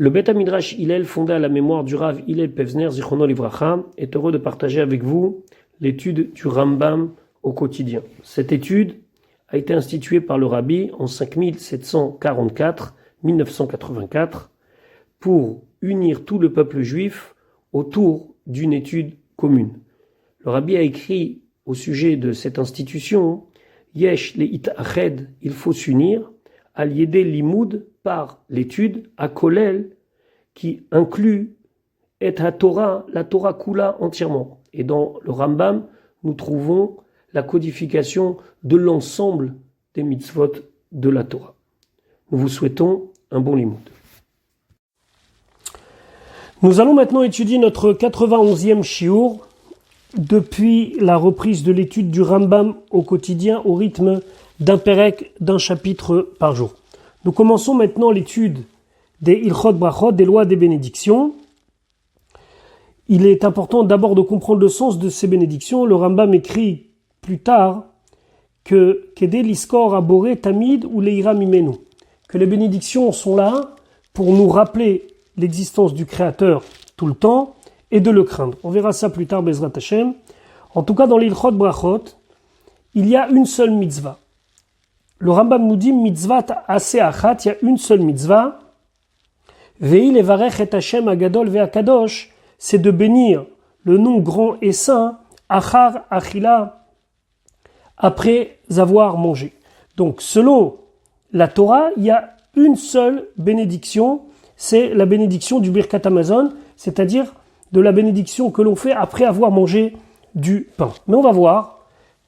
Le Beth Midrash Hillel, fondé à la mémoire du Rav Hillel Pevzner, Zichrono Livracha, est heureux de partager avec vous l'étude du Rambam au quotidien. Cette étude a été instituée par le Rabbi en 5744-1984 pour unir tout le peuple juif autour d'une étude commune. Le Rabbi a écrit au sujet de cette institution « Yesh le'it ached » il faut s'unir, « al yedé limoud » par l'étude, à Kolel, qui inclut et la Torah Kula entièrement. Et dans le Rambam, nous trouvons la codification de l'ensemble des mitzvot de la Torah. Nous vous souhaitons un bon limoud. Nous allons maintenant étudier notre 91e shiur depuis la reprise de l'étude du Rambam au quotidien au rythme d'un pérek, d'un chapitre par jour. Nous commençons maintenant l'étude des Ilchot Brachot, des lois des bénédictions. Il est important d'abord de comprendre le sens de ces bénédictions. Le Rambam écrit plus tard que Kedé liskor aboré tamid ou leira mimenu, que les bénédictions sont là pour nous rappeler l'existence du Créateur tout le temps et de le craindre. On verra ça plus tard, Bezrat Hashem. En tout cas, dans l'Ilchot Brachot, il y a une seule mitzvah. Le Rambam nous dit mitzvah assez achat, il y a une seule mitzvah. Ve'i levarech et Hashem agadol ve'akadosh, c'est de bénir le nom grand et saint, achar achila, après avoir mangé. Donc, selon la Torah, il y a une seule bénédiction, c'est la bénédiction du Birkat Hamazon, c'est-à-dire de la bénédiction que l'on fait après avoir mangé du pain. Mais on va voir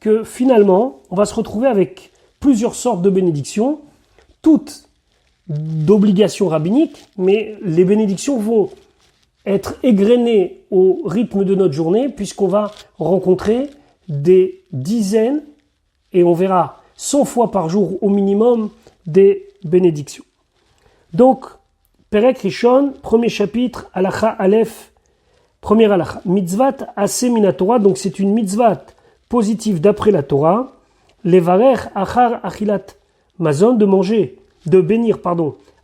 que finalement, on va se retrouver avec plusieurs sortes de bénédictions, toutes d'obligations rabbiniques, mais les bénédictions vont être égrenées au rythme de notre journée, puisqu'on va rencontrer des dizaines, et on verra 100 fois par jour au minimum, des bénédictions. Donc, Perek Rishon, premier chapitre, Halacha Aleph, première Halacha, Mitzvat Aseh Mina Torah, donc c'est une mitzvat positive d'après la Torah, Levarech achar achilat mazon, de bénir,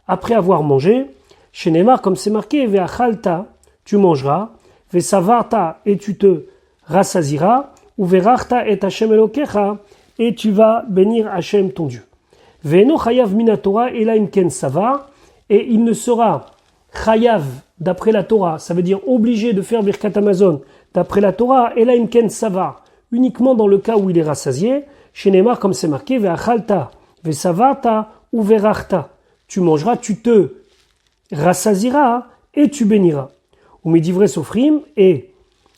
après avoir mangé. Chez Neymar, comme c'est marqué, ve'achalta, tu mangeras, ve'savarta, et tu te rassasiras, ou ve'rachta et Hashem Elokecha, et tu vas bénir Hashem ton Dieu. Ve'eno chayav mina Torah, ela imken savar, et il ne sera chayav d'après la Torah, ça veut dire obligé de faire Birkat Hamazon d'après la Torah, ela imken savar, uniquement dans le cas où il est rassasié. Chez Neymar, comme c'est marqué, ve'achalta, ve'savarta, ou ve'rachta. Tu mangeras, tu te rassasiras et tu béniras. Ou midivre sofrim, et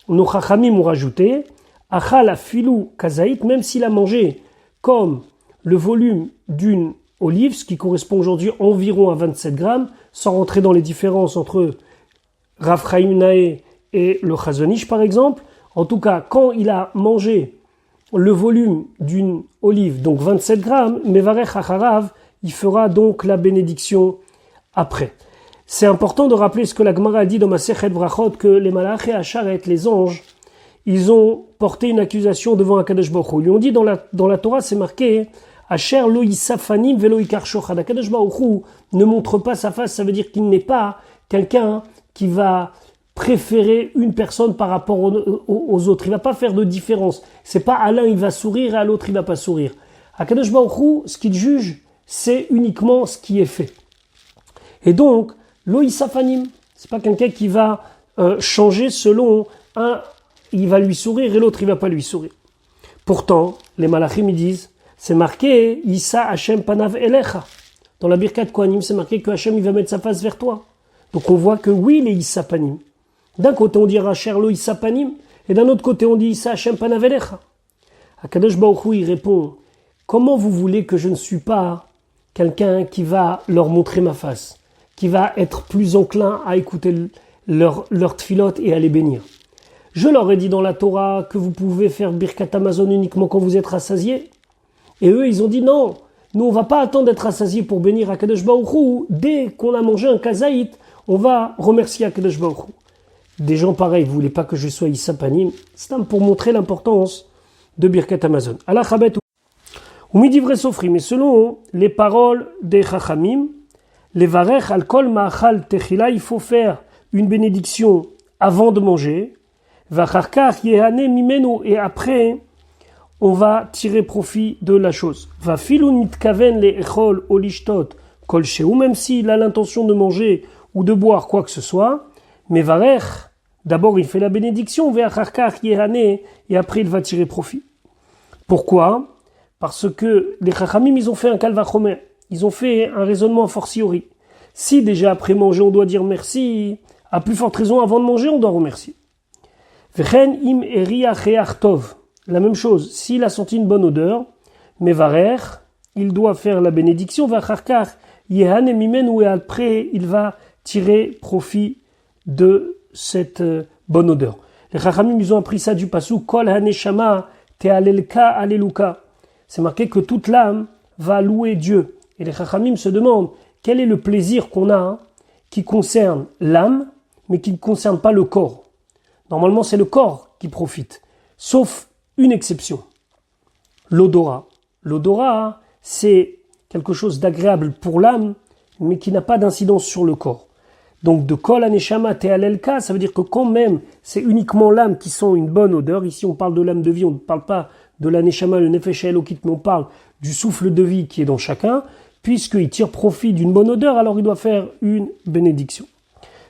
nos chachamim ont rajouté, achal afilou kazaït, même s'il a mangé comme le volume d'une olive, ce qui correspond aujourd'hui environ à 27 grammes, sans rentrer dans les différences entre Rav Chaim Naé et le Chazon Ish par exemple. En tout cas, quand il a mangé le volume d'une olive, donc 27 grammes, Mevarech Acharav, il fera donc la bénédiction après. C'est important de rappeler ce que la Gemara a dit dans Masechet Brachot, que les Malachei Asharet, les anges, ils ont porté une accusation devant Akadosh Baruch Hu. Ils lui ont dit dans la Torah, c'est marqué Asher lo yisafanim velo yikar shochad. Akadosh Baruch Hu ne montre pas sa face, ça veut dire qu'il n'est pas quelqu'un qui va préférer une personne par rapport aux autres. Il va pas faire de différence. C'est pas à l'un il va sourire et à l'autre il va pas sourire. Akadosh Baruch Hu, ce qu'il juge, c'est uniquement ce qui est fait. Et donc, lo yisafanim, c'est pas quelqu'un qui va changer selon un, il va lui sourire et l'autre il va pas lui sourire. Pourtant, les malachim ils disent, c'est marqué Yisa Hashem panav elecha. Dans la Birkat Kohanim, c'est marqué que Hashem il va mettre sa face vers toi. Donc on voit que oui, les Yisapanim. D'un côté on dit Racher lo Yisapanim, et d'un autre côté on dit Yisa Hashem panav elecha. Akadosh Baruch Hu il répond, comment vous voulez que je ne suis pas quelqu'un qui va leur montrer ma face, qui va être plus enclin à écouter leur tfilot et à les bénir. Je leur ai dit dans la Torah que vous pouvez faire Birkat Hamazon uniquement quand vous êtes rassasiés. Et eux, ils ont dit non, nous on va pas attendre d'être rassasiés pour bénir Akadosh Baruch Hu. Dès qu'on a mangé un kazaït, on va remercier Akadosh Baruch Hu. Des gens pareils, vous voulez pas que je sois Issapanim, c'est pour montrer l'importance de Birkat Hamazon. Allah Chabet ou Midivre Sofrim, mais selon les paroles des Chachamim, Les varech al kol ma'achal techila, il faut faire une bénédiction avant de manger. Vacharkach yehane mimenu, et après, on va tirer profit de la chose. Va filun mitkaven le echol o lishtot kol sheu, même s'il a l'intention de manger ou de boire quoi que ce soit. Mais varech, d'abord il fait la bénédiction, vacharkach yehane, et après il va tirer profit. Pourquoi? Parce que les chachamim, ils ont fait un kalvachomer. Ils ont fait un raisonnement a fortiori. Si déjà après manger on doit dire merci, à plus forte raison avant de manger on doit remercier. Vechen im eria cheach tov. La même chose, s'il a senti une bonne odeur, mevarer, il doit faire la bénédiction, vacharkach yehane mimenu, et après il va tirer profit de cette bonne odeur. Les chachamim, ils ont appris ça du pasuk kol haneshama te'alelka aleluka. C'est marqué que toute l'âme va louer Dieu. Et les chachamim se demandent quel est le plaisir qu'on a qui concerne l'âme, mais qui ne concerne pas le corps. Normalement, c'est le corps qui profite, sauf une exception, l'odorat. L'odorat, c'est quelque chose d'agréable pour l'âme, mais qui n'a pas d'incidence sur le corps. Donc, de kol haneshama te'alelka, ça veut dire que quand même, c'est uniquement l'âme qui sent une bonne odeur. Ici, on parle de l'âme de vie, on ne parle pas de l'aneshama, le nefesh elokit, mais on parle du souffle de vie qui est dans chacun. Puisqu'il tire profit d'une bonne odeur, alors il doit faire une bénédiction.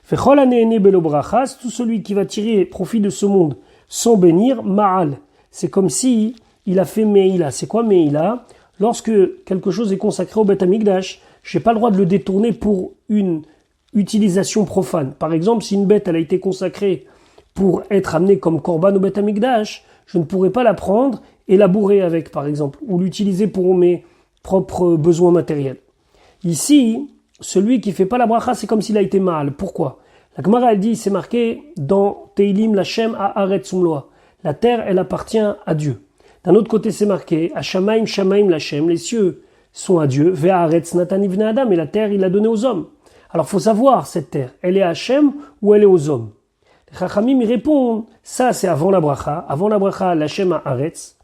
Fechol hanehene belo brachas, tout celui qui va tirer profit de ce monde sans bénir, ma'al. C'est comme si il a fait meila. C'est quoi meila? Lorsque quelque chose est consacré au Beth Amikdash, je n'ai pas le droit de le détourner pour une utilisation profane. Par exemple, si une bête elle a été consacrée pour être amenée comme korban au Beth Amikdash, je ne pourrais pas la prendre et la bourrer avec, par exemple, ou l'utiliser pour mes propres besoins matériels. Ici, celui qui fait pas la bracha, c'est comme s'il a été mal. Pourquoi? La Gemara, elle dit, c'est marqué dans Teilim, Lachem haaretz umloa. La terre, elle appartient à Dieu. D'un autre côté, c'est marqué, Hashamaim shamaim Lachem, les cieux sont à Dieu, Ve'haaretz natan ivnei adam, et la terre, il l'a donnée aux hommes. Alors, faut savoir, cette terre, elle est à Hachem ou elle est aux hommes? Les Chachamim, ils répondent, ça, c'est avant la bracha, Lachem haaretz,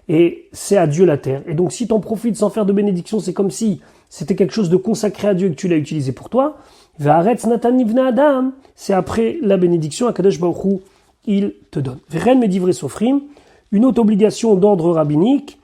et c'est à Dieu la terre. Et donc, si tu en profites sans faire de bénédiction, c'est comme si c'était quelque chose de consacré à Dieu et que tu l'as utilisé pour toi. Ve'haaretz natan ivnei adam, c'est après la bénédiction, Akadosh Baruch Hu, il te donne. Ve'chen medivrei sofrim, une autre obligation d'ordre rabbinique,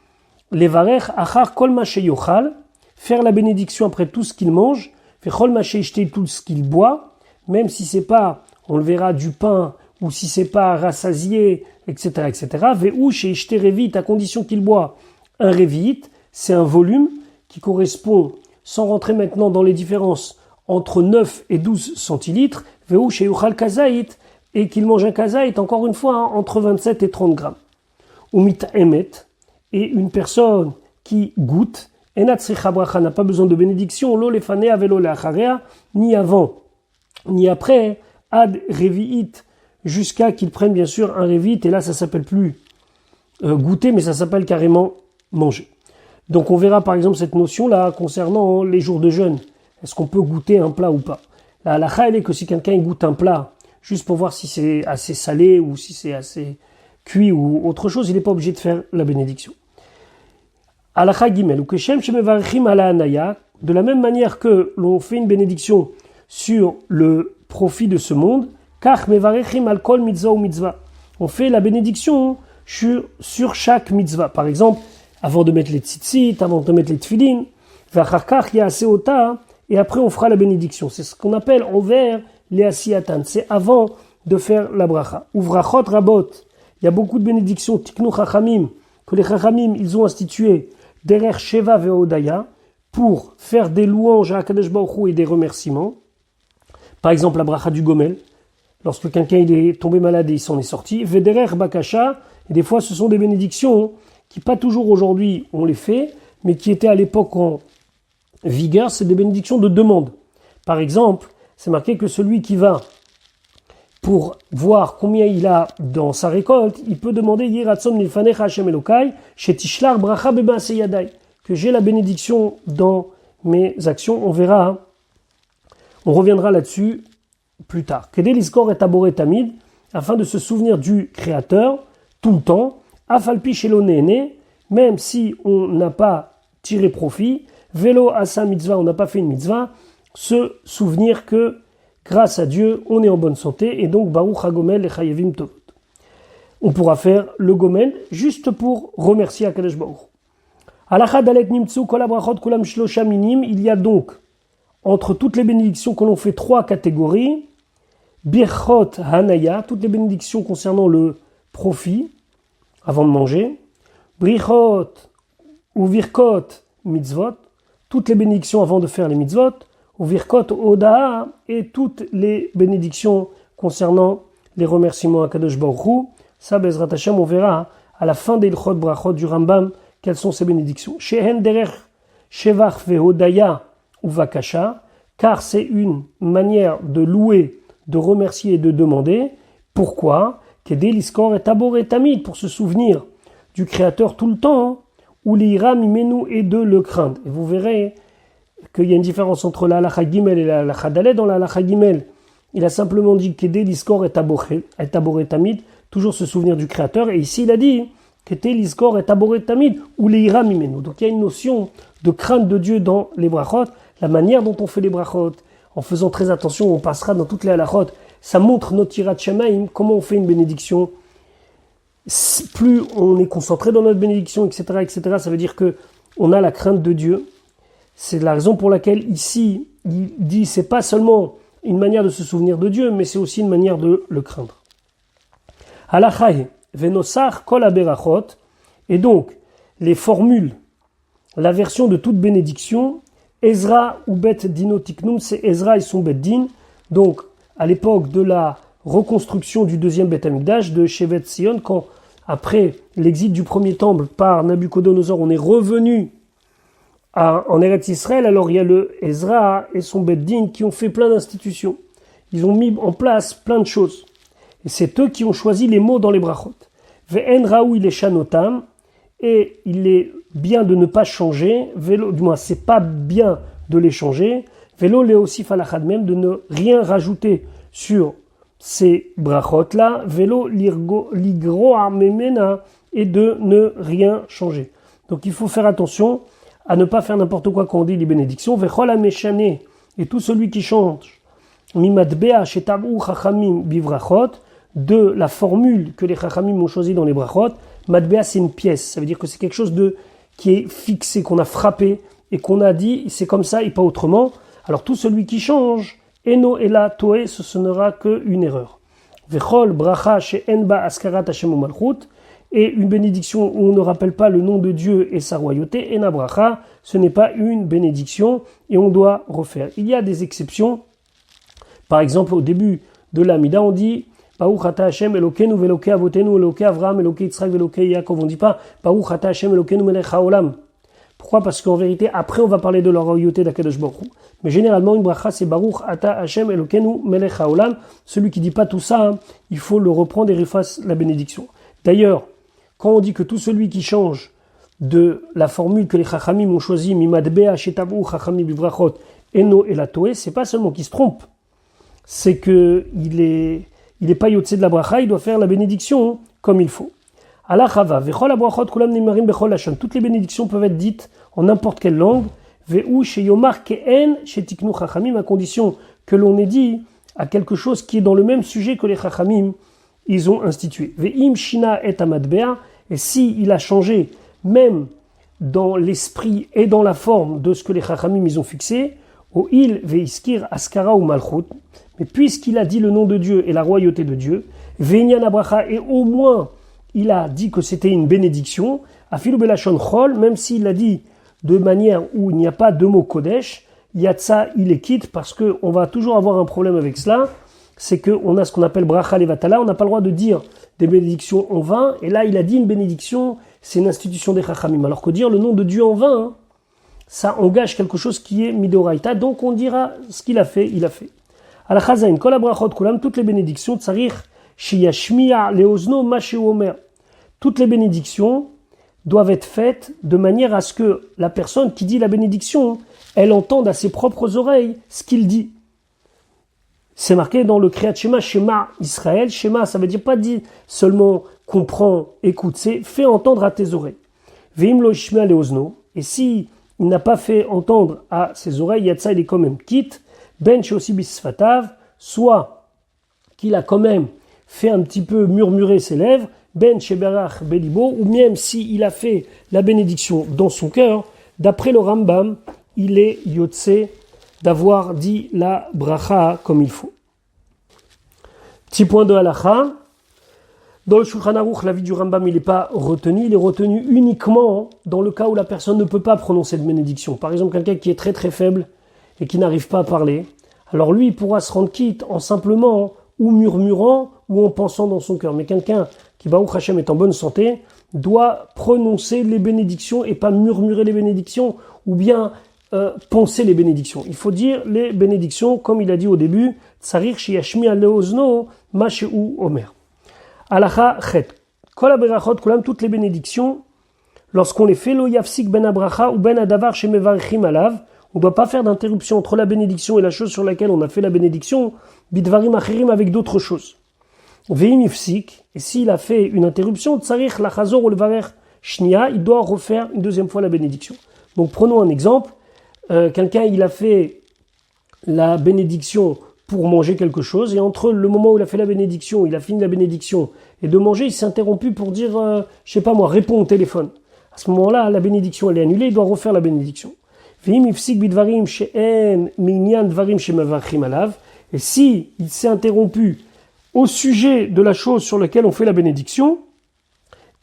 levarech achar kol ma sheyochal, faire la bénédiction après tout ce qu'il mange, ve'chol ma sheyishte, tout ce qu'il boit, même si c'est pas, on le verra, du pain, ou si c'est pas rassasié, etc., etc. Ve'u sheyishte revit, à condition qu'il boit un revit, c'est un volume qui correspond, sans rentrer maintenant dans les différences, entre 9 et 12 centilitres, ve'u sheyochal kazait, et qu'il mange un kazait, encore une fois, entre 27 et 30 grammes. Ou mit emet, et une personne qui goûte, enat tzricha bracha, n'a pas besoin de bénédiction, lo lefanea velo leacharea, ni avant, ni après, ad revi'it, jusqu'à qu'il prenne bien sûr un revit, et là ça s'appelle plus goûter, mais ça s'appelle carrément manger. Donc on verra par exemple cette notion-là concernant les jours de jeûne. Est-ce qu'on peut goûter un plat ou pas? La halakha, elle est que si quelqu'un goûte un plat, juste pour voir si c'est assez salé ou si c'est assez cuit ou autre chose, il n'est pas obligé de faire la bénédiction. Halakha gimel, ou keshem shemevarechim ala anaya, de la même manière que l'on fait une bénédiction sur le profit de ce monde, kach mevarechim al kol mitzvah ou mitzvah. On fait la bénédiction sur chaque mitzvah. Par exemple, avant de mettre les tzitzit, avant de mettre les tfilin, v'acharkach ya'aseota, et après on fera la bénédiction. C'est ce qu'on appelle envers les asiyatan. C'est avant de faire la bracha. Uvrachot rabot. Il y a beaucoup de bénédictions, tiknu chachamim, que les chachamim, ils ont institué derer sheva ve'odaya, pour faire des louanges à Akadosh Baruch Hu et des remerciements. Par exemple, la bracha du gomel. Lorsque quelqu'un il est tombé malade et il s'en est sorti. Vederer bakasha. Et des fois, ce sont des bénédictions qui, pas toujours aujourd'hui, on les fait, mais qui étaient à l'époque en vigueur. C'est des bénédictions de demande. Par exemple, c'est marqué que celui qui va pour voir combien il a dans sa récolte, il peut demander Yiratzon milfanecha Hashem Elokai, shetishlar bracha beba'aseh yadai, que j'ai la bénédiction dans mes actions. On verra, on reviendra là-dessus plus tard. Kedel iskor et abore tamid, afin de se souvenir du Créateur tout le temps, afalpi shelo nehene, même si on n'a pas tiré profit, velo asa mitzvah, on n'a pas fait une mitzvah, se souvenir que grâce à Dieu, on est en bonne santé, et donc Baruch HaGomel et Chayevim Tovot. On pourra faire le Gomel juste pour remercier Akadosh Baruch. Halakha dalet nimtsu kol habrachot kulam shlosha minim. Il y a donc, entre toutes les bénédictions que l'on fait, 3 catégories. Birchot hanaya, toutes les bénédictions concernant le profit, avant de manger. Brichot ou virkot mitzvot, toutes les bénédictions avant de faire les mitzvot. Ou virkot odaa, et toutes les bénédictions concernant les remerciements à Kadosh Baruch Hu. Ça, Bezrat Hashem, on verra à la fin des Ilchot Brachot du Rambam quelles sont ces bénédictions. Shehen derech shevach vehodaya ou vakasha, car c'est une manière de louer, de remercier et de demander. Pourquoi? Kedei liskor et tabor et tamid, pour se souvenir du Créateur tout le temps, ou l'ira mimenu, et de le craindre. Et vous verrez qu'il y a une différence entre la halakha gimel et la halakha dalet. Dans la halakha gimel, il a simplement dit Kedei liskor et tabor et tamid, toujours se souvenir du Créateur. Et ici, il a dit Kedei liskor et tabor et tamid, ou l'ira mimenu. Donc il y a une notion de crainte de Dieu dans les brachot, la manière dont on fait les brachot, en faisant très attention, on passera dans toutes les halachot. Ça montre notre yirat shamaim, comment on fait une bénédiction. Plus on est concentré dans notre bénédiction, etc., ça veut dire que on a la crainte de Dieu. C'est la raison pour laquelle ici, il dit, c'est pas seulement une manière de se souvenir de Dieu, mais c'est aussi une manière de le craindre. Halachai, venosar kol haberachot, et donc, les formules, la version de toute bénédiction, Ezra ou Bet Dinotiknum, c'est Ezra et son Bet Din. Donc, à l'époque de la reconstruction du deuxième Bet Amikdash de Shevet Sion, quand, après l'exil du premier temple par Nabucodonosor, on est revenu en Eretz Israël, alors il y a le Ezra et son Bet Din qui ont fait plein d'institutions. Ils ont mis en place plein de choses. Et c'est eux qui ont choisi les mots dans les brachot. Ve'en raoui les shanotam, et il est bien de ne pas changer, vélo, du moins c'est pas bien de les changer, vélo les aussi falachad même, de ne rien rajouter sur ces brachot là, vélo ligro armemena, et de ne rien changer. Donc il faut faire attention à ne pas faire n'importe quoi quand on dit les bénédictions. Vechol ameshane, et tout celui qui change mimadbea shetabu chachamim bivrachot, de la formule que les chachamim ont choisi dans les brachot. Madbea, c'est une pièce, ça veut dire que c'est quelque chose qui est fixé, qu'on a frappé et qu'on a dit c'est comme ça et pas autrement. Alors tout celui qui change, eno ela toe, ce n'era qu'une erreur. Vechol bracha she'en ba askarat Hashem u'malchut, et une bénédiction où on ne rappelle pas le nom de Dieu et sa royauté, ena bracha, ce n'est pas une bénédiction et on doit refaire. Il y a des exceptions. Par exemple, au début de l'Amida, on dit Baruch ata Hashem Elokeinu ve'Elokei avotenu Elokei Avraham Elokei Yitzhak ve'Elokei Yaakov. On ne dit pas Baruch ata Hashem Elokeinu melech haolam. Pourquoi? Parce qu'en vérité, après on va parler de la royauté d'Akadosh Baruch Hu. Mais généralement, une bracha c'est Baruch ata Hashem Elokeinu melech haolam. Celui qui dit pas tout ça, il faut le reprendre et refasse la bénédiction. D'ailleurs, quand on dit que tout celui qui change de la formule que les chachamim ont choisi, mimadbea shetabu chachamim bivrachot eno elatoe, c'est pas seulement qu'il se trompe, c'est que il est pas yotse de la bracha, il doit faire la bénédiction comme il faut. Allah chava, vechol abrachot kulam nimarim bechol lashon. Toutes les bénédictions peuvent être dites en n'importe quelle langue. Ve'u sheyomar ke'en shetiknu chachamim, à condition que l'on ait dit à quelque chose qui est dans le même sujet que les chachamim ils ont institué. Ve'im shina et amadbea, et si il a changé même dans l'esprit et dans la forme de ce que les chachamim ils ont fixé, o il veiskir askara ou malchut, mais puisqu'il a dit le nom de Dieu et la royauté de Dieu, ve'inyan abracha, et au moins il a dit que c'était une bénédiction, afilu belashon chol, même s'il l'a dit de manière où il n'y a pas de mot kodesh, yatsa il est quitte, parce qu'on va toujours avoir un problème avec cela, c'est qu'on a ce qu'on appelle bracha levatala, on n'a pas le droit de dire des bénédictions en vain, et là il a dit une bénédiction, c'est une institution des chachamim, alors que dire le nom de Dieu en vain, ça engage quelque chose qui est midoraita, donc on dira ce qu'il a fait, il a fait. Al chazain, kol habrachot kulam, toutes les bénédictions, tsarich sheyashmiya leozno ma sheu omer. Toutes les bénédictions doivent être faites de manière à ce que la personne qui dit la bénédiction, elle entende à ses propres oreilles ce qu'il dit. C'est marqué dans le Kriyat Shema, Shema Israël. Shema, ça veut dire pas dire seulement comprends, écoute, c'est fais entendre à tes oreilles. Veim lo ishmea leozno. Et si il n'a pas fait entendre à ses oreilles, Yatsa il est quand même quitte, Ben aussi bisfatav, soit qu'il a quand même fait un petit peu murmurer ses lèvres, Ben sheberach belibo, ou même s'il a fait la bénédiction dans son cœur, d'après le Rambam, il est yotse d'avoir dit la bracha comme il faut. Petit point de halakha. Dans le Shulchan Aruch, l'avis du Rambam, il n'est pas retenu. Il est retenu uniquement dans le cas où la personne ne peut pas prononcer de bénédiction. Par exemple, quelqu'un qui est très très faible et qui n'arrive pas à parler. Alors lui, il pourra se rendre quitte en simplement ou murmurant ou en pensant dans son cœur. Mais quelqu'un qui, Baruch Hashem, est en bonne santé, doit prononcer les bénédictions et pas murmurer les bénédictions ou bien penser les bénédictions. Il faut dire les bénédictions, comme il a dit au début, Tsarir sheyashmi aleozno mashehu omer. Alacha chet. Kol haberachot kulam, toutes les bénédictions, lorsqu'on les fait, lo yafsik ben abracha ou ben adavar shemevarchim alav, on ne doit pas faire d'interruption entre la bénédiction et la chose sur laquelle on a fait la bénédiction, bidvarim achirim, avec d'autres choses. Veim yifsik, et s'il a fait une interruption, tsarich lachazor ou levarer shnia, il doit refaire une deuxième fois la bénédiction. Donc prenons un exemple, quelqu'un il a fait la bénédiction pour manger quelque chose, et entre le moment où il a fait la bénédiction, il a fini la bénédiction, et de manger, il s'est interrompu pour dire, je sais pas moi, réponds au téléphone. À ce moment-là, la bénédiction, elle est annulée, il doit refaire la bénédiction. Et si il s'est interrompu au sujet de la chose sur laquelle on fait la bénédiction,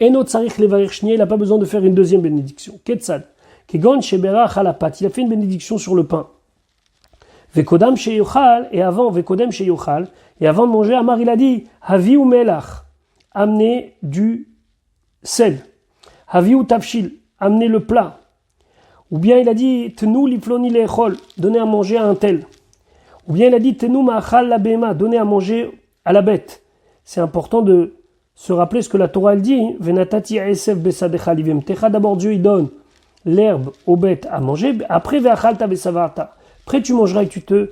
il n'a pas besoin de faire une deuxième bénédiction. Ketzad, Kegon sheberach alapat, il a fait une bénédiction sur le pain. Vekodam sheyochal, et avant Vekodem sheyochal, et avant de manger, Amar il a dit, Havi ou melach, amenez du sel. Havi ou tafshil, amenez le plat. Ou bien il a dit, Tenu lifloni lechol, donnez à manger à un tel. Ou bien il a dit, Tenu ma'achal la bema, donnez à manger à la bête. C'est important de se rappeler ce que la Torah elle dit, Venatati esef besadecha livemtecha, d'abord Dieu il donne l'herbe aux bêtes à manger, après ve'achalta besavarta. Après, tu mangeras et tu te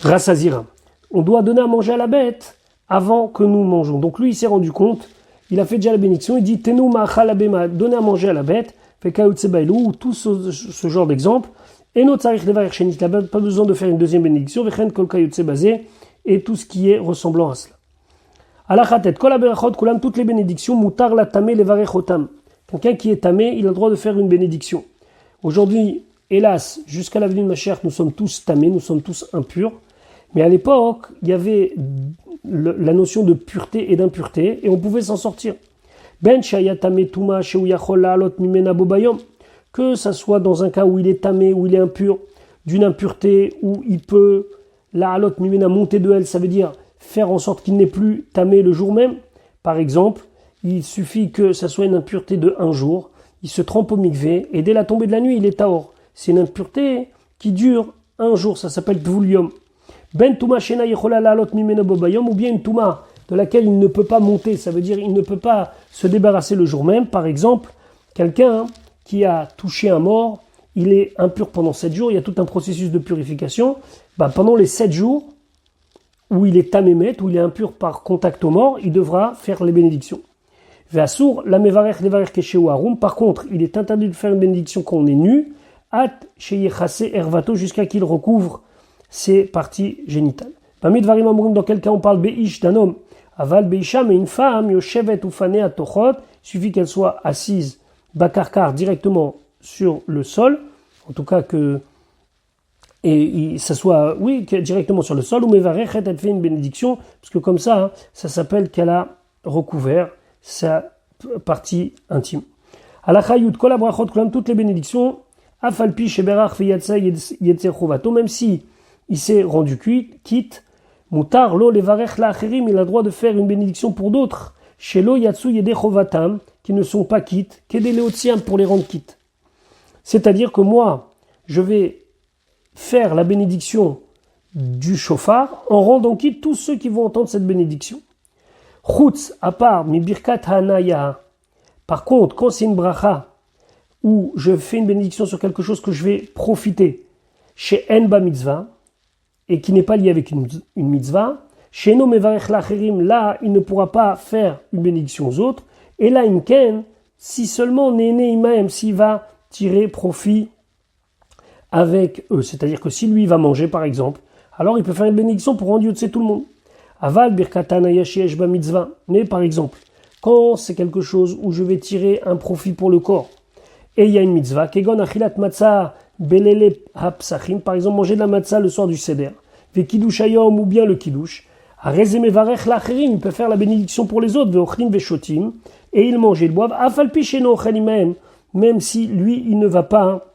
rassasiras. On doit donner à manger à la bête avant que nous mangeons. Donc lui, il s'est rendu compte, il a fait déjà la bénédiction, il dit Tenu ma'achal abema, donner à manger à la bête, fait kaoutsebailou, ou tout ce genre d'exemple. Et notre sarich levarer shenit, il n'a pas besoin de faire une deuxième bénédiction, vechen kol kaoutsebaze, et tout ce qui est ressemblant à cela. Alachatet, kol haberachot kulam, toutes les bénédictions, mutar la tamé levarer chotam. Quelqu'un qui est tamé, il a le droit de faire une bénédiction. Aujourd'hui, hélas, jusqu'à la venue de Mashiach, nous sommes tous tamés, nous sommes tous impurs. Mais à l'époque, il y avait la notion de pureté et d'impureté, et on pouvait s'en sortir. Ben shaya tamé tuma sheu yachol la'alot mimena bobayom, que ça soit dans un cas où il est tamé, où il est impur, d'une impureté, où il peut la'alot mimena monter de elle, ça veut dire faire en sorte qu'il n'est plus tamé le jour même. Par exemple, il suffit que ça soit une impureté de un jour, il se trempe au mikvé, et dès la tombée de la nuit, il est tahor. C'est une impureté qui dure un jour, ça s'appelle tvulium. Ben tuma shena yechola la'alot mimena bobayom, ou bien une tuma de laquelle il ne peut pas monter, ça veut dire il ne peut pas se débarrasser le jour même. Par exemple, quelqu'un qui a touché un mort, il est impur pendant 7 jours, il y a tout un processus de purification. Pendant les 7 jours, où il est tamémet, où il est impur par contact au mort, il devra faire les bénédictions. Ve'asur la mevarech levarech keshehu harum. Par contre, il est interdit de faire une bénédiction quand on est nu, at sheyechase ervato, jusqu'à qu'il recouvre ses parties génitales. Pamid varim amourim, dans quel cas on parle beish d'un homme, aval beisha, mais une femme, yoshevet ufane atochot, il suffit qu'elle soit assise bakarkar directement sur le sol, en tout cas que ça soit, oui, directement sur le sol, ou mevarech, elle fait une bénédiction, parce que comme ça, ça s'appelle qu'elle a recouvert sa partie intime. Alachayut kol habrachot kulam, toutes les bénédictions, afalpi sheberach veyatsa yetzer chovato, même si il s'est rendu quitte, mutar lo levarech la'acherim, il a le droit de faire une bénédiction pour d'autres, shelo yatsu yedei chovatam, qui ne sont pas quittes, kedei leotziam, pour les rendre quittes. C'est-à-dire que moi, je vais faire la bénédiction du shofar en rendant quitte tous ceux qui vont entendre cette bénédiction. Chutz, à part, mi birkat hanaya. Par contre, quand c'est une bracha, où je fais une bénédiction sur quelque chose que je vais profiter, chez Enba mitzvah, et qui n'est pas lié avec une mitzvah, chez No mevarech lacherim, là, il ne pourra pas faire une bénédiction aux autres, Et là, Imken, si seulement Néné Imaem, s'il va tirer profit avec eux, c'est-à-dire que si lui va manger par exemple, alors il peut faire une bénédiction pour rendre Yotse tout le monde. Aval birkatan ayashiesh ba mitzvah. Mais par exemple, quand c'est quelque chose où je vais tirer un profit pour le corps, et il y a une mitzvah, kegon achilat matzah belele hapsachim, par exemple manger de la matzah le soir du seder, ve kiddush hayom ou bien le kiddush, areze mevarech lacherim, il peut faire la bénédiction pour les autres, ve ochlim ve shotim, et il mange et il boive, afal pi sheno ochel imahem, même si lui il ne va pas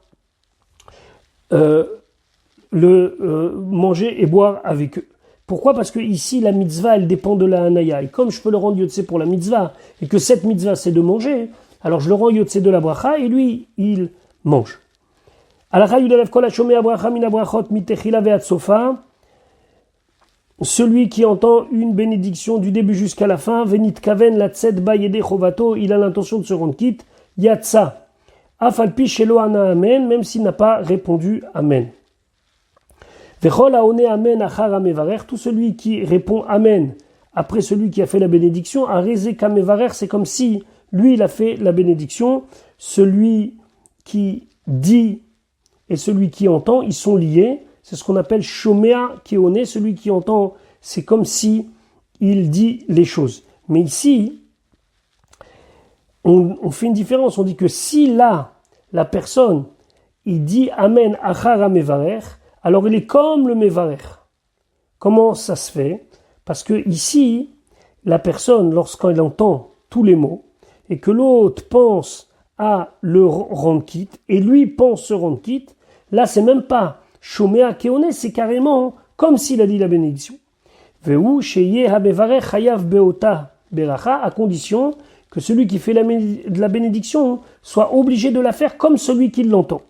manger et boire avec eux. Pourquoi ? Parce que ici la mitzvah elle dépend de la hanaya, et comme je peux le rendre yotse pour la mitzvah, et que cette mitzvah c'est de manger, alors je le rends yotse de la bracha, et lui il mange. Celui qui entend une bénédiction du début jusqu'à la fin, venit kaven la tzed ba yede chovato, il a l'intention de se rendre quitte, yatsa, afalpi shelo ana amen, même s'il n'a pas répondu amen. Vechol haone amen achar hamevarer, tout celui qui répond amen après celui qui a fait la bénédiction, areze kamevarer, c'est comme si lui il a fait la bénédiction, celui qui dit et celui qui entend, ils sont liés. C'est ce qu'on appelle shomea keone, celui qui entend, c'est comme si il dit les choses. Mais ici, on fait une différence. On dit que si là, la personne, il dit amen achar hamevarer, alors il est comme le mevarer. Comment ça se fait ? Parce que ici, la personne, lorsqu'elle entend tous les mots, et que l'autre pense à le rendre quitte, et lui pense se rendre quitte, là c'est même pas shomea keone, c'est carrément comme s'il a dit la bénédiction. Vehu sheye habevarech chayav beota beracha, à condition que celui qui fait la bénédiction soit obligé de la faire comme celui qui l'entend.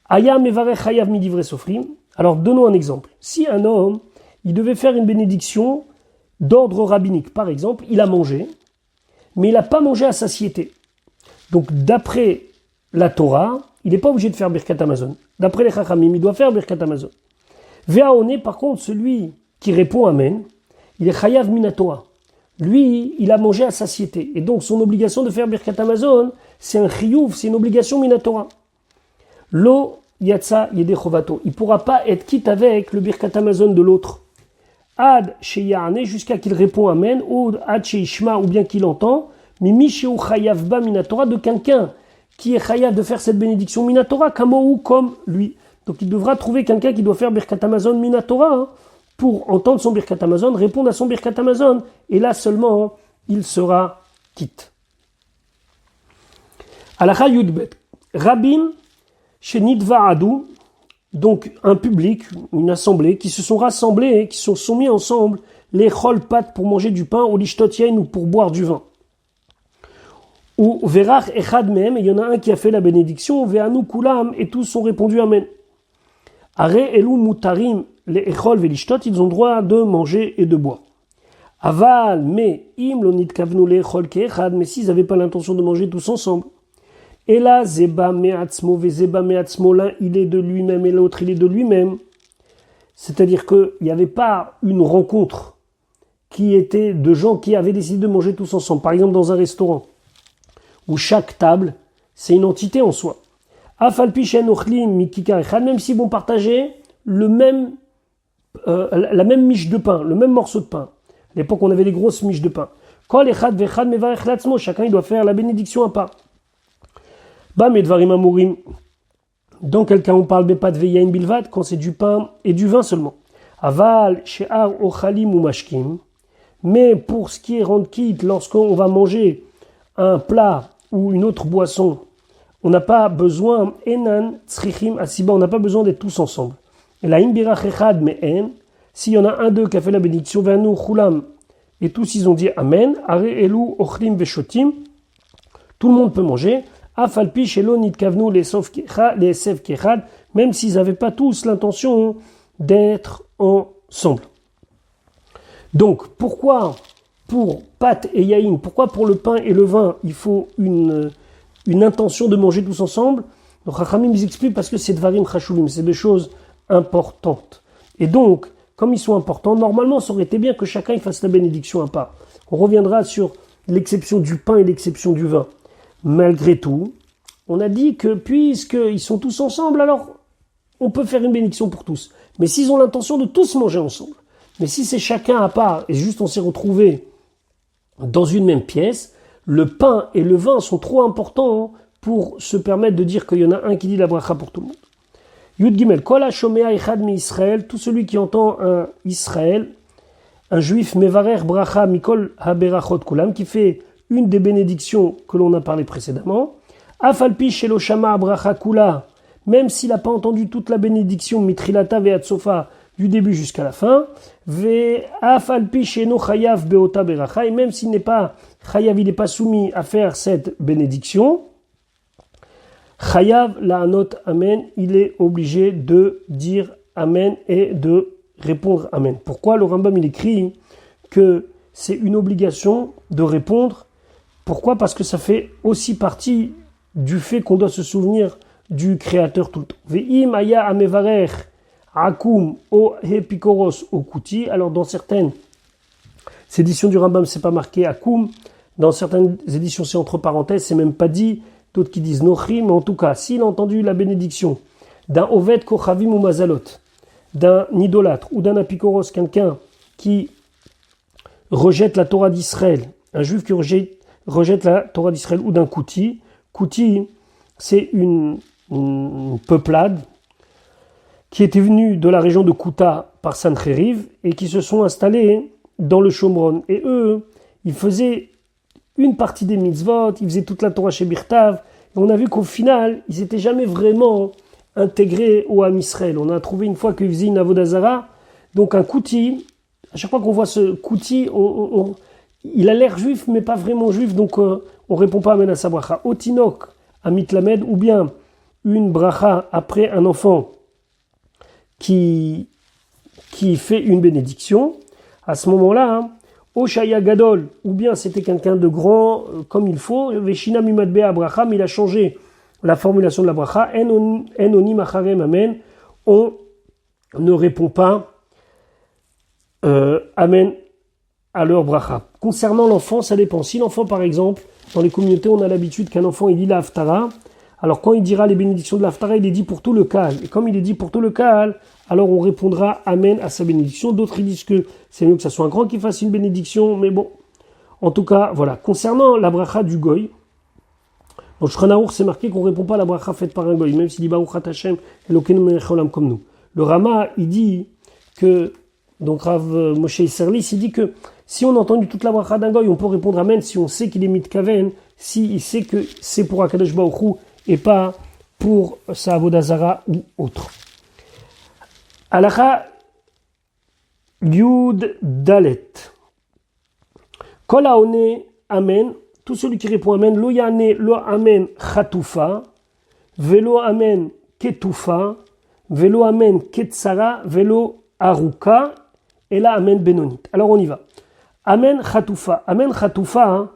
Aya mevarech chayav midivre sofrim. Alors donnons un exemple. Si un homme, il devait faire une bénédiction d'ordre rabbinique, par exemple, il a mangé, mais il n'a pas mangé à satiété. Donc d'après la Torah, il n'est pas obligé de faire Birkat Hamazon. D'après les Chachamim, il doit faire Birkat Hamazon. Ve'aone, par contre, celui qui répond Amen, il est Chayav Minatora. Lui, il a mangé à satiété. Et donc son obligation de faire Birkat Hamazon, c'est un chiyuv, c'est une obligation Minatora. Lo yatsa yede chovato. Il ne pourra pas être quitte avec le Birkat Hamazon de l'autre. Ad sheyane, jusqu'à qu'il répond Amen, ou ad sheishma, ou bien qu'il entend, mimi sheu chayav ba minatora, de quelqu'un qui est chayav de faire cette bénédiction minatora, kamou comme lui. Donc il devra trouver quelqu'un qui doit faire Birkat Hamazon minatora, pour entendre son Birkat Hamazon, répondre à son Birkat Hamazon, et là seulement il sera quitte. Alacha Yudbet, Rabim Shenidva Adou, donc un public, une assemblée, qui se sont rassemblés, qui se sont mis ensemble, les cholpat pour manger du pain, ou l'ishtotien ou pour boire du vin. Ou verach echad mehem, et il y en a un qui a fait la bénédiction, ve'anu kulam, et tous ont répondu amen. Are elu mutarim, les echol ve'lishtot, ils ont droit de manger et de boire. Aval, mais im lonit kavnu le echol keechad, mais s'ils n'avaient pas l'intention de manger tous ensemble. Et là, zeba me'atzmo ve'zeba me'atzmo, l'un il est de lui-même et l'autre il est de lui-même. C'est-à-dire qu'il n'y avait pas une rencontre qui était de gens qui avaient décidé de manger tous ensemble. Par exemple, dans un restaurant, où chaque table, c'est une entité en soi. Afalpi shen ochlim mikika echad, même s'ils vont partager la même miche de pain, le même morceau de pain. À l'époque, on avait des grosses miches de pain. Kol echad vechad mevarech latzmo, chacun il doit faire la bénédiction à part. Ba medvarim amurim. Dans quel cas on parle bepat veyain bilvad, quand c'est du pain et du vin seulement. Aval she'ar ochalim ou mashkim. Mais pour ce qui est rendre quitte, lorsqu'on va manger un plat ou une autre boisson, on n'a pas besoin, enan tzrichim asiba, on n'a pas besoin d'être tous ensemble. Et la imbirach echad me'en, s'il y en a un d'eux qui a fait la bénédiction, ve'anu chulam, et tous ils ont dit amen, are elu ochlim ve'shotim, tout le monde peut manger, afalpi shelo nitkavnu les sev kechad, même s'ils n'avaient pas tous l'intention d'être ensemble. Donc, pourquoi pour pâte et yaïn, pourquoi pour le pain et le vin, il faut une intention de manger tous ensemble? Donc, Chachamim ils expliquent parce que c'est dvarim chashuvim, c'est des choses importantes. Et donc, comme ils sont importants, normalement, ça aurait été bien que chacun il fasse la bénédiction à part. On reviendra sur l'exception du pain et l'exception du vin. Malgré tout, on a dit que puisqu'ils sont tous ensemble, alors on peut faire une bénédiction pour tous. Mais s'ils ont l'intention de tous manger ensemble, mais si c'est chacun à part et juste on s'est retrouvés dans une même pièce, le pain et le vin sont trop importants pour se permettre de dire qu'il y en a un qui dit la bracha pour tout le monde. Yud Gimel, Kol HaShomea Echad Mi-Israël, tout celui qui entend un Israël, un juif Mevarer Bracha Mikol HaBerachot Kulam, qui fait une des bénédictions que l'on a parlé précédemment, Afalpi Shelo Shama Bracha Kula, même s'il n'a pas entendu toute la bénédiction Mitrilata Ve'atsofa, du début jusqu'à la fin, Ve'afalpi Sheno Chayav Beota Beracha, et même s'il n'est pas Chayav, il n'est pas soumis à faire cette bénédiction, Chayav La'anot Amen, il est obligé de dire Amen et de répondre Amen. Pourquoi le Rambam il écrit que c'est une obligation de répondre? Pourquoi? Parce que ça fait aussi partie du fait qu'on doit se souvenir du Créateur tout le temps. Ve'im aya amevarer akum o hepikoros o kuti. Alors dans certaines éditions du Rambam c'est pas marqué akum, dans certaines éditions c'est entre parenthèses, c'est même pas dit. D'autres qui disent nochri, mais en tout cas, s'il a entendu la bénédiction d'un oved kochavim ou mazalot, d'un idolâtre ou d'un apikoros, quelqu'un qui rejette la Torah d'Israël, un juif qui rejette la Torah d'Israël ou d'un kouti. Kouti, c'est une peuplade qui était venue de la région de Kouta par Sancheriv et qui se sont installés dans le Shomron. Et eux, ils faisaient une partie des mitzvot, ils faisaient toute la Torah chez Birtav, et on a vu qu'au final, ils n'étaient jamais vraiment intégrés au Ham Israël. On a trouvé une fois qu'ils faisaient une Avodah Zarah, donc un kouti, à chaque fois qu'on voit ce kouti, il a l'air juif, mais pas vraiment juif, donc on ne répond pas Amen à sa bracha. Otinok, à Mitlamed, ou bien une bracha après un enfant qui fait une bénédiction, à ce moment-là, Oshaya Gadol, ou bien c'était quelqu'un de grand comme il faut, Veshina Mimadbea Bracha, mais il a changé la formulation de la bracha, Enoni Macharem Amen, on ne répond pas Amen à leur bracha. Concernant l'enfant, ça dépend. Si l'enfant, par exemple, dans les communautés, on a l'habitude qu'un enfant il lit la Haftara, alors quand il dira les bénédictions de la Haftara, il est dit pour tout le Kahal. Et comme il est dit pour tout le Kahal, alors on répondra Amen à sa bénédiction. D'autres ils disent que c'est mieux que ça soit un grand qui fasse une bénédiction, mais bon. En tout cas, voilà. Concernant la bracha du Goy, dans Shulchan Aruch, c'est marqué qu'on ne répond pas à la bracha faite par un Goy, même s'il dit Baruch Ata Hashem Elokeinu melech haolam comme nous. Le Rama, il dit que, donc Rav Moshe Isserlis, il dit que si on a entendu toute la bracha d'un Goy, on peut répondre Amen si on sait qu'il est mitkaven, si il sait que c'est pour Akadosh Baruch Hu et pas pour sa Avodah Zarah ou autre. Halacha Yud Dalet. Kol haone Amen, tout celui qui répond Amen, lo yane lo Amen chatufa, velo Amen ketufa, velo Amen ketsara, velo aruka, et là Amen benonit. Alors on y va. Amen chatufa. Amen chatufa, hein,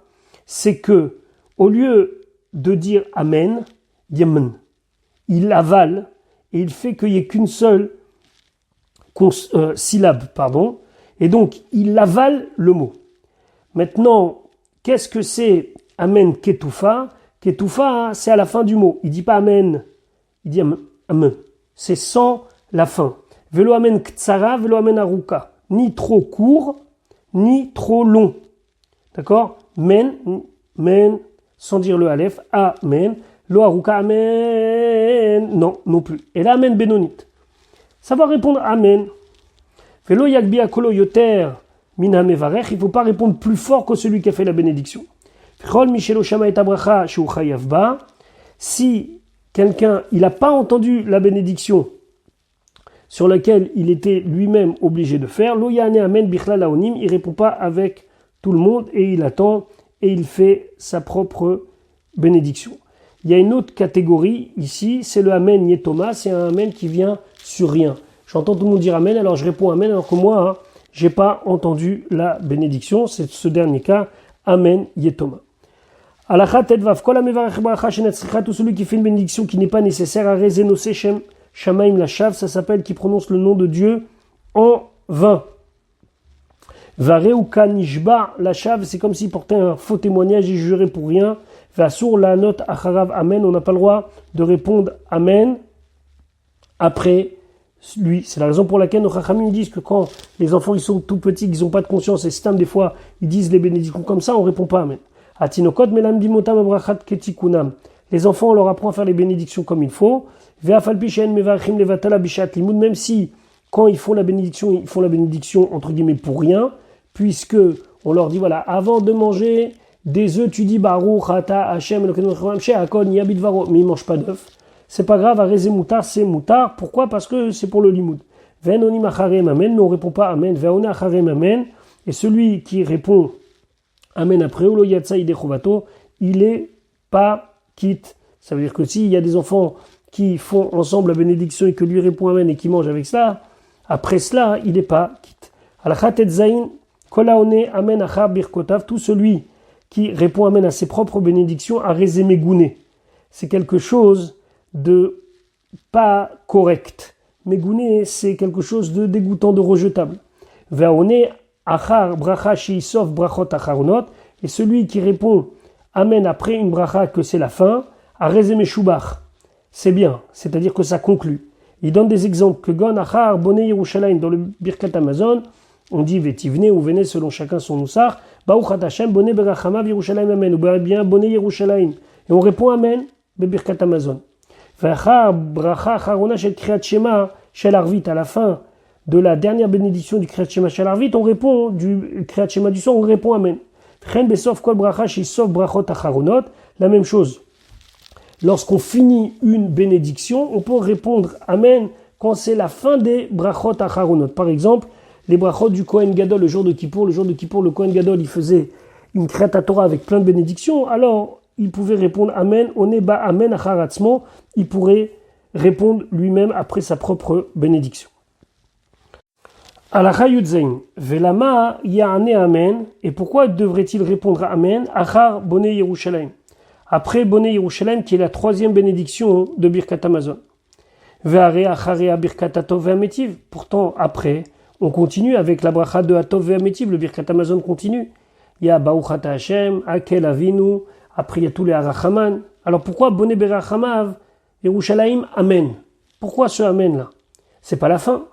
c'est que au lieu de dire Amen, Yemen, il avale et il fait qu'il n'y ait qu'une seule syllabe, pardon, et donc il avale le mot. Maintenant, qu'est-ce que c'est Amen Ketufa? Ketufa, c'est à la fin du mot. Il dit pas Amen, il dit Amen. C'est sans la fin. Velo Amen Ktsara, Velo Amen Aruka. Ni trop court, ni trop long. D'accord? Men, sans dire le Aleph, Amen. Lo Aruka, Amen. Non plus. Et là, Amen Benonit. Ça va répondre Amen. Velo Yagbi Akolo Yoter. Il ne faut pas répondre plus fort que celui qui a fait la bénédiction. Si quelqu'un il n'a pas entendu la bénédiction sur laquelle il était lui-même obligé de faire, il ne répond pas avec tout le monde et il attend et il fait sa propre bénédiction. Il y a une autre catégorie ici, c'est le Amen Yetoma, c'est un Amen qui vient sur rien. J'entends tout le monde dire Amen, alors je réponds Amen, alors que moi, j'ai pas entendu la bénédiction. C'est ce dernier cas. Amen Yetoma. Alachat Tedvav. Kol hamevarech bracha shenatzricha. Tout celui qui fait une bénédiction qui n'est pas nécessaire. Arezeno sechem shamaim lashav. Ça s'appelle qui prononce le nom de Dieu en vain. Vareuka nishba la chave, c'est comme s'il portait un faux témoignage et jurait pour rien. Vasur la note acharav amen, on n'a pas le droit de répondre amen après lui. C'est la raison pour laquelle nos chachamim disent que quand les enfants ils sont tout petits, qu'ils n'ont pas de conscience, et c'est des fois ils disent les bénédictions comme ça, on répond pas amen. Atinokot melam dimotam abrachat ketikunam. Les enfants, on leur apprend à faire les bénédictions comme il faut. Ve'afalpishen mevarchim levatala bishat limud, même si quand ils font la bénédiction entre guillemets pour rien, puisque on leur dit voilà, avant de manger des œufs, tu dis Baruch Ata Hashem Elokeinu Melech Haolam She'akol Niyah Bidvaro, mais ils mangent pas d'œufs. C'est pas grave, Arezé Moutar, c'est Moutar. Pourquoi? Parce que c'est pour le limoud. Ve'enonim acharem amen, mais on répond pas amen. Ve'one acharem amen, et celui qui répond amen après Ulo Yatsa Idechovato, il est pas quitte. Ça veut dire que s'il y a des enfants qui font ensemble la bénédiction et que lui répond amen et qui mange avec cela, après cela, il n'est pas quitte. Alachat et zayin, kolaone amen achar birkotav, tout celui qui répond amen à ses propres bénédictions, a rézé c'est quelque chose de pas correct. Megouné, c'est quelque chose de dégoûtant, de rejetable. Ve'one achar bracha sheisov brachot acharonot, et celui qui répond amen après une bracha que c'est la fin, a rézé meshubach. C'est bien, c'est-à-dire que ça conclut. Il donne des exemples que Gon Achar Boné Yerushalayim dans le Birkat Amazon, on dit Vetivne ou Véné selon chacun son Noussar, Baruch Hashem Boné Berachamav Yerushalayim Amen, ou bien Boné Yerushalayim. Et on répond Amen, Birkat Amazon. Vachar Bracha Charona Shel Kriyat Shema Shel Arvit, à la fin de la dernière bénédiction du Kriyat Shema Shel Arvit, on répond du Kriyat Shema du son, on répond Amen. Chen Besof Kol Bracha Shisof Brachot Acharonot, la même chose. Lorsqu'on finit une bénédiction, on peut répondre Amen quand c'est la fin des brachot acharonot. Par exemple, les brachot du Kohen Gadol le jour de Kippour. Le jour de Kippour, le Kohen Gadol, il faisait une Kriyat Torah avec plein de bénédictions. Alors, il pouvait répondre Amen, Oneba Amen acharatzmo. Il pourrait répondre lui-même après sa propre bénédiction. Alacha Yudzein, Velama Ya'ane Amen. Et pourquoi devrait-il répondre Amen Achar Boné Yerushalayim? Après Boné Yerushalayim, qui est la troisième bénédiction de Birkat Amazon. Ve'are acharea Birkat Atov ve'ametiv. Pourtant, après, on continue avec la bracha de Atov ve'ametiv. Le Birkat Amazon continue. Il y a Baruch Ata Hashem, Akel Avinu. Après, il y a tous les Arachaman. Alors pourquoi Boné Berachamav Yerushalayim Amen? Pourquoi ce Amen là? C'est pas la fin.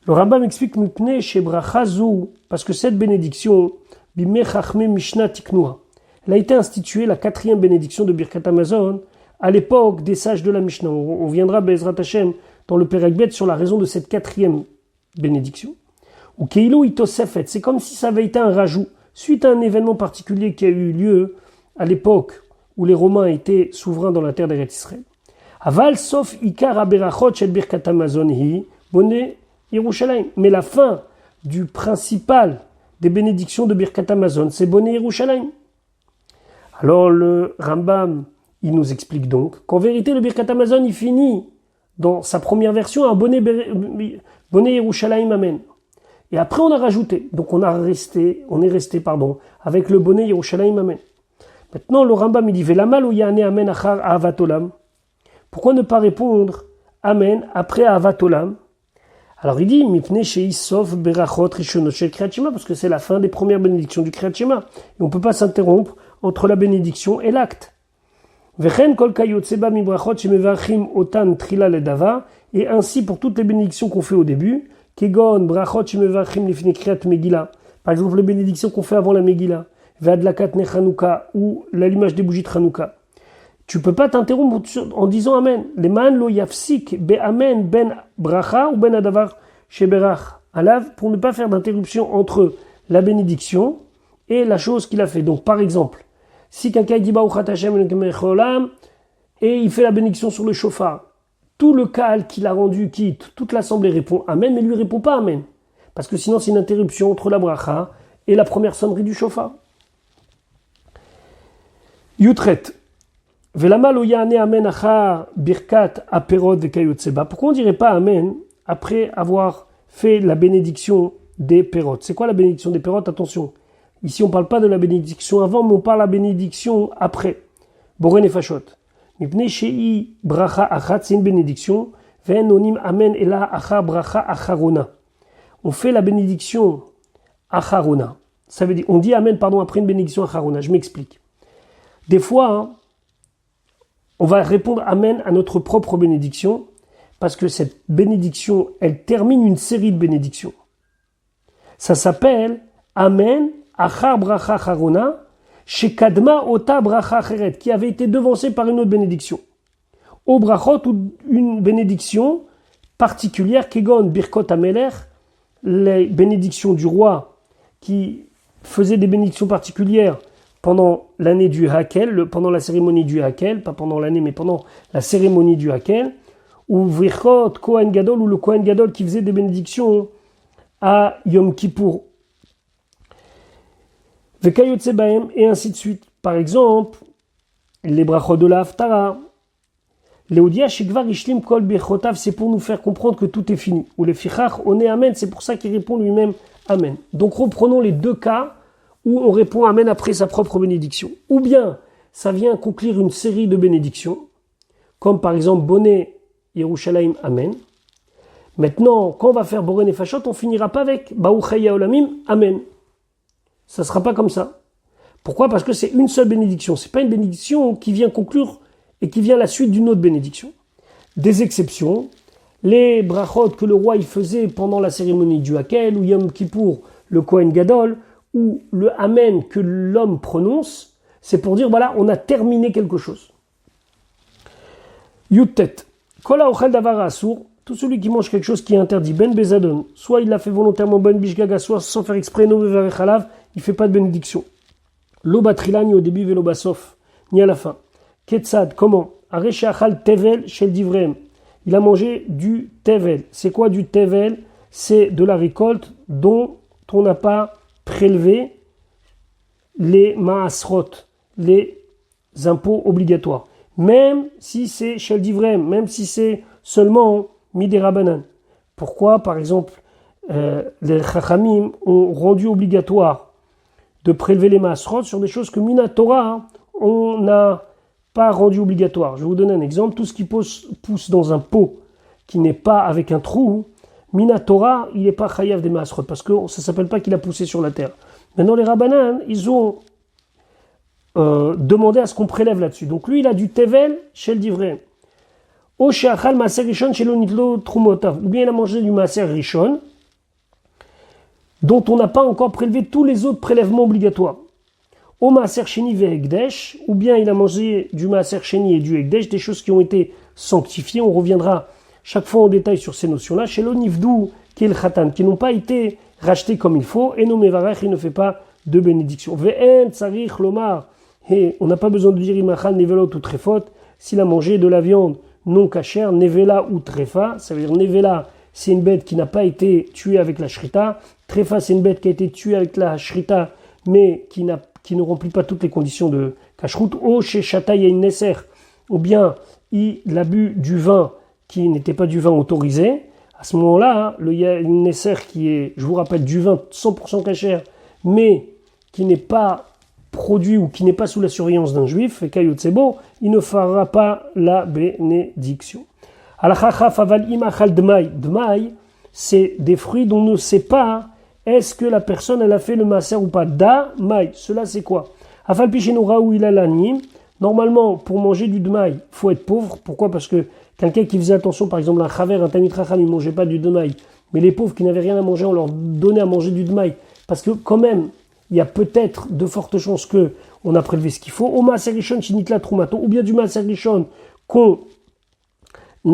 Le Rambam explique Mipne chez Bracha Zou, parce que cette bénédiction, Bimeh Chachmei Mishnah Tiknoua, elle a été instituée, la quatrième bénédiction de Birkat Amazon, à l'époque des sages de la Mishnah. On viendra, Be'ezrat Hashem, dans le Perek Bet sur la raison de cette quatrième bénédiction. Ou Keilo Itosefet, c'est comme si ça avait été un rajout, suite à un événement particulier qui a eu lieu à l'époque où les Romains étaient souverains dans la terre d'Eretz Israël. Aval Sof Ikar Aberachot Shel Birkat Amazon Hi, Boné Yerushalayim. Mais la fin du principal des bénédictions de Birkat Amazon, c'est Boné Yerushalayim. Alors le Rambam, il nous explique donc qu'en vérité le Birkat Amazon il finit dans sa première version à Boné Yerushalayim Amen. Et après on a rajouté, donc on est resté avec le Boné Yerushalayim Amen. Maintenant le Rambam il dit Velamal ou Yane Amen achar Ahavat Olam. Pourquoi ne pas répondre Amen après Ahavat Olam? Alors il dit Mipne sheisov berachot rishonot shel Kriyat Shema, parce que c'est la fin des premières bénédictions du Kriyat Shema. Et on ne peut pas s'interrompre entre la bénédiction et l'acte. Vechen kol kayotseba mibrachot shemevachim otan trila ledava, et ainsi pour toutes les bénédictions qu'on fait au début, kegon brachot shemevachim lifnei kriyat Megillah, par exemple les bénédictions qu'on fait avant la Megillah, ve'adlakat ne Chanouka, ou l'allumage des bougies de Chanouka. Tu peux pas t'interrompre en disant Amen. Leman lo yafsik be Amen ben bracha ou ben adavar sheberach alav, pour ne pas faire d'interruption entre la bénédiction et la chose qu'il a fait. Donc par exemple, si quelqu'un dit Baruch Ata Hashem Elokeinu Melech Haolam et il fait la bénédiction sur le shofar, tout le kal qu'il a rendu quitte, toute l'assemblée répond Amen, mais lui répond pas Amen. Parce que sinon c'est une interruption entre la bracha et la première sonnerie du shofar. Yutret. Velama lo ya'ane Amen achar birkat aperot vekayotseba. Pourquoi on dirait pas Amen après avoir fait la bénédiction des perot? C'est quoi la bénédiction des perot? Attention. Ici on parle pas de la bénédiction avant, mais on parle de la bénédiction après. Boré nefashot. Mipnei shei bracha achat, c'est une bénédiction. Ve'en onim Amen ela achar bracha acharona. On fait la bénédiction acharona. Ça veut dire, on dit amen, après une bénédiction acharona. Je m'explique. Des fois, hein, on va répondre amen à notre propre bénédiction, parce que cette bénédiction, elle termine une série de bénédictions. Ça s'appelle amen, achar bracha acharona, shekadma ota bracha acheret, qui avait été devancée par une autre bénédiction. Au brachot, ou une bénédiction particulière, kegon birkot amelech, les bénédictions du roi qui faisait des bénédictions particulières pendant l'année du Hakel, pendant la cérémonie du Hakel, pas pendant l'année, mais pendant la cérémonie du Hakel, ou Virchot Kohen Gadol, ou le Kohen Gadol qui faisait des bénédictions à Yom Kippour. Vekayotse Baem, et ainsi de suite. Par exemple, les brachot de la Haftara, Léodia Shekvar Ishlim Kol Bechotav, c'est pour nous faire comprendre que tout est fini. Ou les Fichach, on est Amen, c'est pour ça qu'il répond lui-même Amen. Donc reprenons les deux cas où on répond Amen après sa propre bénédiction. Ou bien, ça vient conclure une série de bénédictions, comme par exemple Boné Yerushalayim Amen. Maintenant, quand on va faire Boré Nefashot, on finira pas avec Baouchaya Olamim Amen. Ça ne sera pas comme ça. Pourquoi ? Parce que c'est une seule bénédiction. C'est pas une bénédiction qui vient conclure et qui vient à la suite d'une autre bénédiction. Des exceptions, les brachot que le roi il faisait pendant la cérémonie du Hakel, ou Yom Kippour, le Kohen Gadol, ou le Amen que l'homme prononce, c'est pour dire, voilà, on a terminé quelque chose. Yutet. Kola ochel davar asur, tout celui qui mange quelque chose qui est interdit, ben bezadon, soit il l'a fait volontairement, ben bishgaga, soit sans faire exprès, no vevarechalav, il fait pas de bénédiction. Lo batrila, ni au début, velo basof, ni à la fin. Ketzad, comment? Areche achal tevel shel divrem. Il a mangé du tevel. C'est quoi du tevel? C'est de la récolte dont on n'a pas prélevé les maasrot, les impôts obligatoires. Même si c'est shel divrem, même si c'est seulement midera banan. Pourquoi, par exemple, les chachamim ont rendu obligatoire de prélever les maasrot sur des choses que mina Torah, hein, on n'a pas rendu obligatoire. Je vais vous donner un exemple. Tout ce qui pousse dans un pot qui n'est pas avec un trou, mina Torah, il n'est pas chayav des maasrot, parce que ça ne s'appelle pas qu'il a poussé sur la terre. Maintenant, les rabbanan, ils ont demandé à ce qu'on prélève là-dessus. Donc lui, il a du tevel chez le divrei. O sheachal maaser rishon shelo nitlo trumotav. Ou bien il a mangé du maaser rishon, dont on n'a pas encore prélevé tous les autres prélèvements obligatoires. Au maaser sheni ve'ekdesh, ou bien il a mangé du maaser sheni et du ekdesh, des choses qui ont été sanctifiées. On reviendra chaque fois en détail sur ces notions-là. Shelo nivdu kel khatan, qui n'ont pas été rachetés comme il faut. Et no mevarech, il ne fait pas de bénédiction. Ve'en tsarich lomar, et on n'a pas besoin de dire imachal nevelot ou trefot, s'il a mangé de la viande non cachère, nevela ou trefa, ça veut dire nevela, c'est une bête qui n'a pas été tuée avec la shrita, trefa, c'est une bête qui a été tuée avec la shrita, mais qui ne remplit pas toutes les conditions de kashrut. O chez Chata, il y a une nesser, ou bien il a bu du vin qui n'était pas du vin autorisé. À ce moment-là, il y a une nesser qui est, je vous rappelle, du vin 100% cachère, mais qui n'est pas produit ou qui n'est pas sous la surveillance d'un juif, et Kayotsebo, il ne fera pas la bénédiction. Al-Chachaf aval imachal dmaï. Dmaï, c'est des fruits dont on ne sait pas est-ce que la personne elle a fait le maaser ou pas. Da, maï, cela c'est quoi? Afal pichenora ou il a l'anime. Normalement, pour manger du dmaï, il faut être pauvre. Pourquoi? Parce que quelqu'un qui faisait attention, par exemple un chaver, un tamid racham, il ne mangeait pas du dmaï. Mais les pauvres qui n'avaient rien à manger, on leur donnait à manger du dmaï. Parce que quand même, il y a peut-être de fortes chances qu'on a prélevé ce qu'il faut. Au maaser rishon shinitla trumato, ou bien du maaser rishon qu'on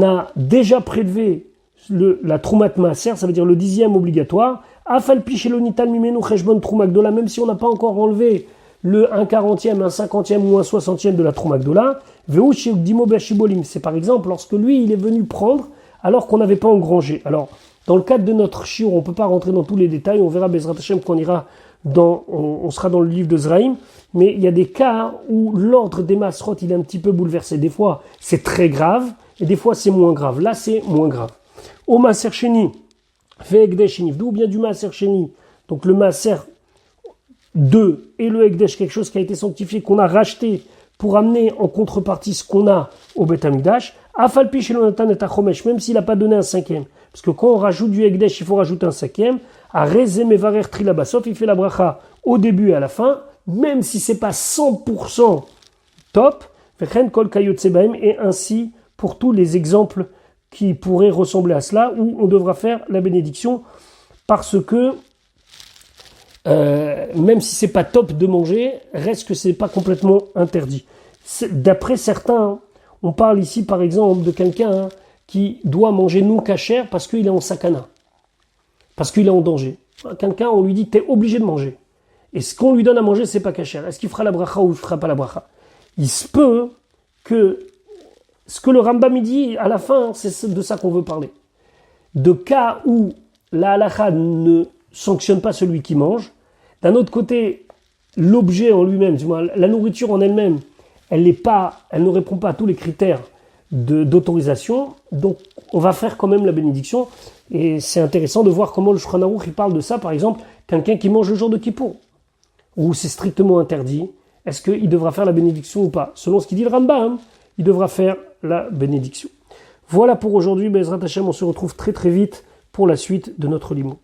a déjà prélevé la troumat maaser, ça veut dire le 10e obligatoire. Afal pichelonital mimenu cheshbon troumakdola, même si on n'a pas encore enlevé le 1/40e, un 50e ou un 60e de la troumakdola. Veu dimo bechibolim, c'est par exemple lorsque lui il est venu prendre alors qu'on n'avait pas engrangé. Alors dans le cadre de notre shiur, on ne peut pas rentrer dans tous les détails, on verra Bezrat Hashem quand on sera dans le livre de Zraïm, mais il y a des cas où l'ordre des masrot il est un petit peu bouleversé. Des fois c'est très grave et des fois c'est moins grave. Là c'est moins grave. Au maaser sheni, fait ekdesh nivdu, ou bien du maaser sheni, donc le maaser 2 et le ekdesh, quelque chose qui a été sanctifié, qu'on a racheté pour amener en contrepartie ce qu'on a au Beth Amikdash. Afalpi chez Lonatan et Achomesh, même s'il n'a pas donné un cinquième. Parce que quand on rajoute du Ekdesh, il faut rajouter un cinquième. À Rezemevarer Trilabasov, il fait la bracha au début et à la fin, même si c'est pas 100% top. Vechen Kol Kayotse Bahem, et ainsi pour tous les exemples qui pourraient ressembler à cela, où on devra faire la bénédiction, parce que même si c'est pas top de manger, reste que c'est pas complètement interdit. D'après certains, on parle ici par exemple de quelqu'un qui doit manger non kasher parce qu'il est en sakana, parce qu'il est en danger. Quelqu'un, on lui dit t'es obligé de manger, et ce qu'on lui donne à manger c'est pas kasher. Est-ce qu'il fera la bracha ou il fera pas la bracha? Il se peut que ce que le Rambam dit à la fin, c'est de ça qu'on veut parler. De cas où la halakha ne sanctionne pas celui qui mange. D'un autre côté, l'objet en lui-même, la nourriture en elle-même, elle ne répond pas à tous les critères d'autorisation. Donc, on va faire quand même la bénédiction. Et c'est intéressant de voir comment le Shulchan Aruch il parle de ça. Par exemple, quelqu'un qui mange le jour de Kippour, où c'est strictement interdit. Est-ce qu'il devra faire la bénédiction ou pas? Selon ce qu'il dit le Rambam, il devra faire la bénédiction. Voilà pour aujourd'hui. Bezrat Hashem, on se retrouve très très vite pour la suite de notre limoud.